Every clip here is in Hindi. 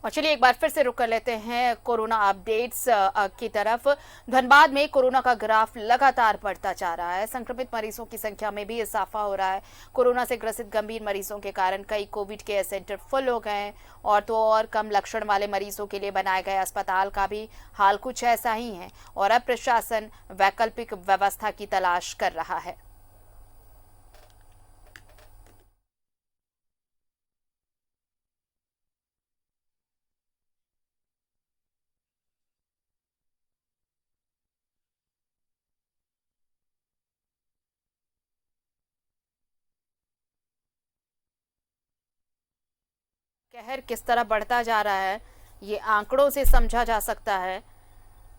और चलिए एक बार फिर से रुक कर लेते हैं कोरोना अपडेट्स की तरफ। धनबाद में कोरोना का ग्राफ लगातार बढ़ता जा रहा है। संक्रमित मरीजों की संख्या में भी इजाफा हो रहा है। कोरोना से ग्रसित गंभीर मरीजों के कारण कई कोविड केयर सेंटर फुल हो गए हैं और तो और कम लक्षण वाले मरीजों के लिए बनाए गए अस्पताल का भी हाल कुछ ऐसा ही है और अब प्रशासन वैकल्पिक व्यवस्था की तलाश कर रहा है। कहर किस तरह बढ़ता जा रहा है ये आंकड़ों से समझा जा सकता है।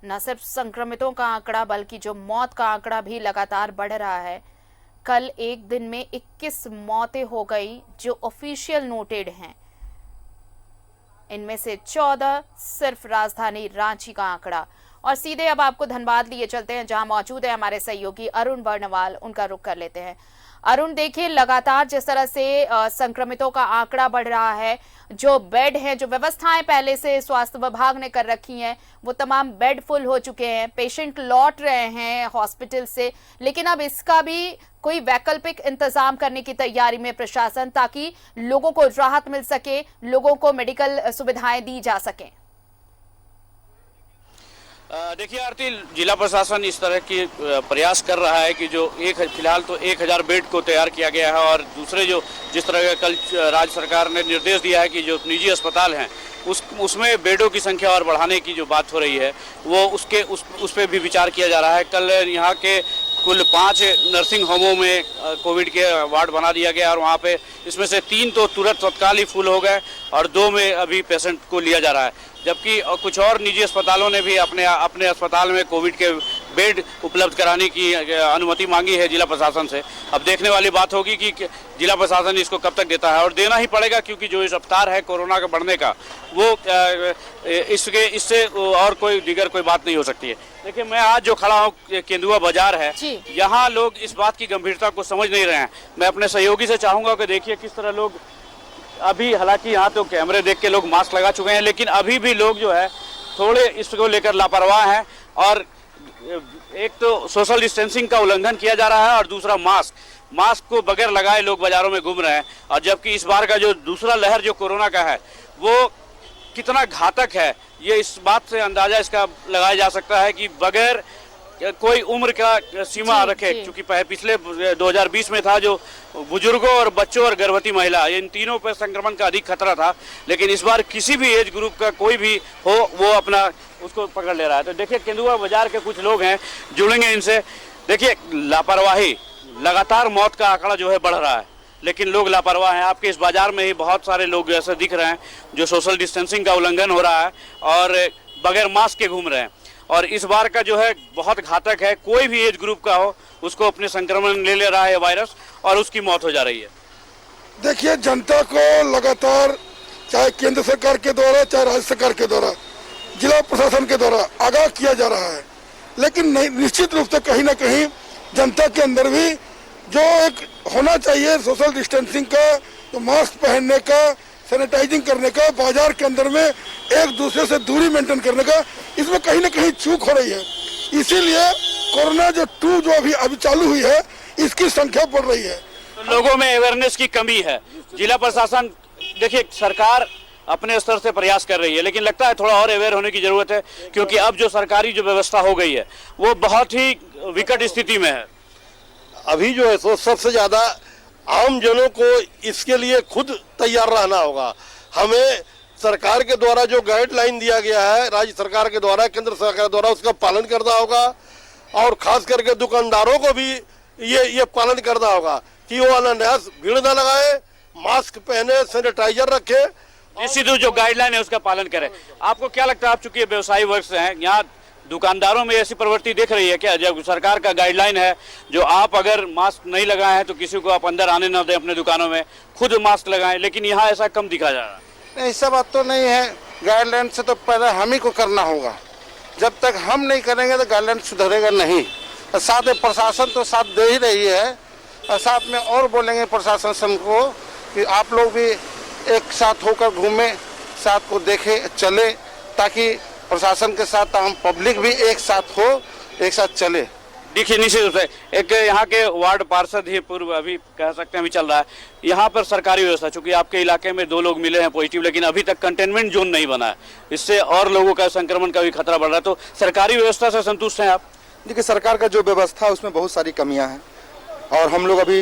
न सिर्फ संक्रमितों का आंकड़ा बल्कि जो मौत का आंकड़ा भी लगातार बढ़ रहा है। कल एक दिन में 21 मौतें हो गई जो ऑफिशियल नोटेड हैं। इनमें से 14 सिर्फ राजधानी रांची का आंकड़ा। और सीधे अब आपको धनबाद लिए चलते हैं जहां मौजूद है हमारे सहयोगी अरुण बर्णवाल। उनका रुख कर लेते हैं। अरुण, देखिए लगातार जिस तरह से संक्रमितों का आंकड़ा बढ़ रहा है, जो बेड हैं, जो व्यवस्थाएं पहले से स्वास्थ्य विभाग ने कर रखी हैं, वो तमाम बेड फुल हो चुके हैं। पेशेंट लौट रहे हैं हॉस्पिटल से, लेकिन अब इसका भी कोई वैकल्पिक इंतजाम करने की तैयारी में प्रशासन, ताकि लोगों को राहत मिल सके, लोगों को मेडिकल सुविधाएं दी जा सकें। देखिए आरती, जिला प्रशासन इस तरह की प्रयास कर रहा है कि जो फिलहाल तो 1000 बेड को तैयार किया गया है और दूसरे जो जिस तरह का कल राज्य सरकार ने निर्देश दिया है कि जो निजी अस्पताल हैं उसमें बेडों की संख्या और बढ़ाने की जो बात हो रही है वो उस पर भी विचार किया जा रहा है। कल यहाँ के कुल 5 नर्सिंग होमों में कोविड के वार्ड बना दिया गया और वहाँ पे इसमें से 3 तो तुरंत तत्काल ही फुल हो गए और 2 में अभी पेशेंट को लिया जा रहा है। जबकि कुछ और निजी अस्पतालों ने भी अपने अस्पताल में कोविड के बेड उपलब्ध कराने की अनुमति मांगी है जिला प्रशासन से। अब देखने वाली बात होगी कि जिला प्रशासन इसको कब तक देता है और देना ही पड़ेगा, क्योंकि जो इस रफ्तार है कोरोना के बढ़ने का वो इससे और दीगर कोई बात नहीं हो सकती है। देखिए, मैं आज जो खड़ा हूँ केंदुआ बाजार है, यहाँ लोग इस बात की गंभीरता को समझ नहीं रहे हैं। मैं अपने सहयोगी से चाहूंगा कि देखिए किस तरह लोग अभी, हालांकि यहाँ तो कैमरे देख के लोग मास्क लगा चुके हैं, लेकिन अभी भी लोग जो है थोड़े इसको लेकर लापरवाह हैं। और एक तो सोशल डिस्टेंसिंग का उल्लंघन किया जा रहा है और दूसरा मास्क को बगैर लगाए लोग बाजारों में घूम रहे हैं। और जबकि इस बार का जो दूसरा लहर जो कोरोना का है वो कितना घातक है, ये इस बात से अंदाजा इसका लगाया जा सकता है कि बगैर कोई उम्र का सीमा रखे, क्योंकि पिछले 2020 में था जो बुजुर्गों और बच्चों और गर्भवती महिला, इन तीनों पर संक्रमण का अधिक खतरा था, लेकिन इस बार किसी भी एज ग्रुप का कोई भी हो वो अपना उसको पकड़ ले रहा है। तो देखिए केंदुआ बाजार के कुछ लोग हैं, जुड़ेंगे इनसे। देखिए, लापरवाही, लगातार मौत का आंकड़ा जो है बढ़ रहा है, लेकिन लोग लापरवाह हैं। आपके इस बाजार में ही बहुत सारे लोग ऐसे दिख रहे हैं जो सोशल डिस्टेंसिंग का उल्लंघन हो रहा है और बगैर मास्क के घूम रहे हैं। और इस बार का जो है बहुत घातक है, कोई भी एज ग्रुप का हो उसको अपने संक्रमण ले रहा है वायरस और उसकी मौत हो जा रही है। देखिए, जनता को लगातार चाहे केंद्र सरकार के द्वारा चाहे राज्य सरकार के द्वारा जिला प्रशासन के द्वारा आगाह किया जा रहा है, लेकिन निश्चित रूप से कहीं ना कहीं जनता के अंदर भी जो एक होना चाहिए सोशल डिस्टेंसिंग का, तो मास्क पहनने का, सैनिटाइजिंग करने का, बाजार के अंदर में एक दूसरे से दूरी मेंटेन करने का, इसमें कहीं ना कहीं चूक हो रही है। इसीलिए कोरोना जो 2 जो अभी चालू हुई है इसकी संख्या बढ़ रही है। तो लोगों में अवेयरनेस की कमी है। जिला प्रशासन, देखिए सरकार अपने स्तर से प्रयास कर रही है, लेकिन लगता है थोड़ा और अवेयर होने की जरूरत है, क्योंकि अब जो सरकारी जो व्यवस्था हो गई है वो बहुत ही विकट स्थिति में है। अभी जो है सो सबसे ज्यादा आम जनों को इसके लिए खुद तैयार रहना होगा। हमें सरकार के द्वारा जो गाइडलाइन दिया गया है, राज्य सरकार के द्वारा, केंद्र सरकार द्वारा, उसका पालन करना होगा और खास करके दुकानदारों को भी ये पालन करना होगा कि वो अनायास भीड़ न लगाए, मास्क पहने, सैनिटाइजर रखे, निश्चित जो गाइडलाइन है उसका पालन करें। आपको क्या लगता है, आप चूंकि व्यवसायी वर्ग से हैं, यहाँ दुकानदारों में ऐसी प्रवृत्ति देख रही है क्या, जब सरकार का गाइडलाइन है जो आप अगर मास्क नहीं लगाए हैं तो किसी को आप अंदर आने न दें अपने दुकानों में, खुद मास्क लगाएं, लेकिन यहाँ ऐसा कम दिखा जा रहा है? ऐसा बात तो नहीं है। गाइडलाइन से तो पहले हम ही को करना होगा। जब तक हम नहीं करेंगे तो गाइडलाइन सुधरेगा नहीं। और साथ में प्रशासन तो साथ दे ही रही है और साथ में और बोलेंगे प्रशासन को कि आप लोग भी एक साथ होकर घूमें, साथ को देखे चले, ताकि प्रशासन के साथ आम पब्लिक भी एक साथ हो, एक साथ चले। देखिए निश्चित रूप से एक यहाँ के वार्ड पार्षद ही पूर्व अभी कह सकते हैं अभी चल रहा है यहाँ पर सरकारी व्यवस्था, चूंकि आपके इलाके में 2 लोग मिले हैं पॉजिटिव, लेकिन अभी तक कंटेनमेंट जोन नहीं बना है, इससे और लोगों का संक्रमण का भी खतरा बढ़ रहा है। तो सरकारी व्यवस्था से संतुष्ट हैं आप? देखिए, सरकार का जो व्यवस्था है उसमें बहुत सारी कमियां हैं और हम लोग अभी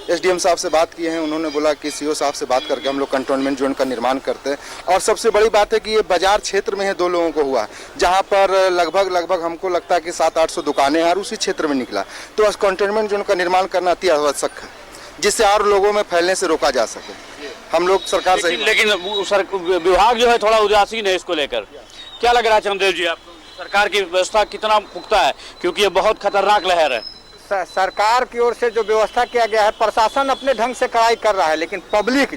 एसडीएम साहब से बात किए हैं, उन्होंने बोला कि सीओ साहब से बात करके हम लोग कंटेनमेंट जोन का निर्माण करते हैं। और सबसे बड़ी बात है कि ये बाजार क्षेत्र में है, 2 लोगों को हुआ, जहां पर लगभग हमको लगता है कि 700-800 दुकानें हैं और उसी क्षेत्र में निकला। तो कंटेनमेंट जोन का निर्माण करना अति आवश्यक है, जिससे और लोगों में फैलने से रोका जा सके। हम लोग सरकार से लेकिन विभाग जो है थोड़ा उदासीन है इसको लेकर, क्या लग रहा है चंद्रदेव जी आपको? सरकार की व्यवस्था कितना पुख्ता है, क्योंकि ये बहुत खतरनाक लहर है। सरकार की ओर से जो व्यवस्था किया गया है, प्रशासन अपने ढंग से कड़ाई कर रहा है, लेकिन पब्लिक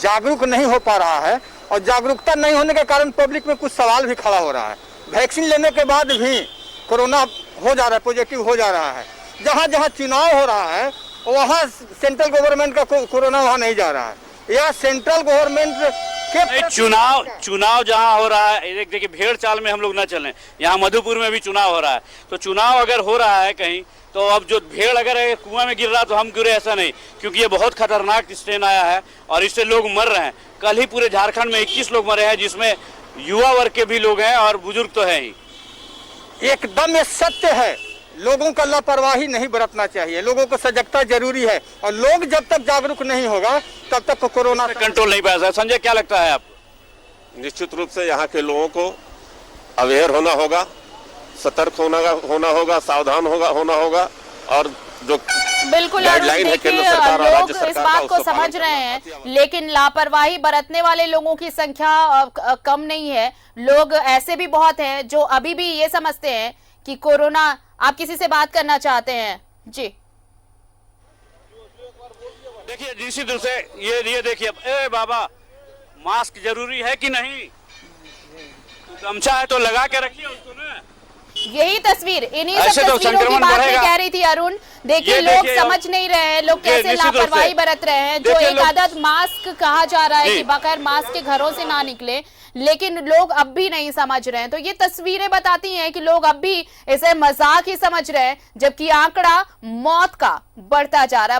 जागरूक नहीं हो पा रहा है और जागरूकता नहीं होने के कारण पब्लिक में कुछ सवाल भी खड़ा हो रहा है। वैक्सीन लेने के बाद भी कोरोना हो जा रहा है, पॉजिटिव हो जा रहा है। जहाँ जहाँ चुनाव हो रहा है वहाँ सेंट्रल गवर्नमेंट का कोरोना वहाँ नहीं जा रहा है, या सेंट्रल गवर्नमेंट के चुनाव जहां हो रहा है, देखिए भेड़ चाल में हम लोग न चलें, यहाँ मधुपुर में भी चुनाव हो रहा है, तो चुनाव अगर हो रहा है कहीं, तो अब जो भेड़ अगर कुआं में गिर रहा तो हम गिरे, ऐसा नहीं, क्योंकि ये बहुत खतरनाक स्ट्रेन आया है और इससे लोग मर रहे हैं। कल ही पूरे झारखंड में 21 लोग मरे हैं, जिसमें युवा वर्ग के भी लोग हैं और बुजुर्ग तो है ही। एकदम ये सत्य है, लोगों का लापरवाही नहीं बरतना चाहिए, लोगों को सजगता जरूरी है और लोग जब तक जागरूक नहीं होगा तब तक कोरोना कंट्रोल नहीं पाया। संजय, क्या लगता है आपको? निश्चित रूप से यहाँ के लोगों को अवेयर होना होगा, सतर्क होना होगा, सावधान होना होगा और जो बिल्कुल गाइडलाइन है केंद्र देखिए, सरकार और राज्य लोग इस सरकार बात का, को उसको समझ पालन रहे करना हैं, चाहिए। लेकिन लापरवाही बरतने वाले लोगों की संख्या कम नहीं है। लोग ऐसे भी बहुत हैं जो अभी भी ये समझते हैं कि कोरोना। आप किसी से बात करना चाहते हैं? जी देखिए निश्चित रूप से ये देखिए, ए बाबा, मास्क जरूरी है कि नहीं? गमछा है तो लगा के रखिए उसको ना। यही तस्वीर, इन्हीं सब ऐसे तो तस्वीरों की संक्रमण बात मैं बढ़ेगा। कह रही थी अरुण। देखिए, ये लोग देखिए, समझ नहीं रहे हैं, लोग कैसे निश्चित रूप से। लापरवाही बरत रहे हैं। जो देखिए, एक लोग- आदत मास्क कहा जा रहा है जी। कि बगैर मास्क के घरों से ना निकले, लेकिन लोग अब भी नहीं समझ रहे हैं। तो ये तस्वीरें बताती हैं कि लोग अब भी इसे मजाक ही समझ रहे हैं, जबकि आंकड़ा मौत का बढ़ता जा रहा है।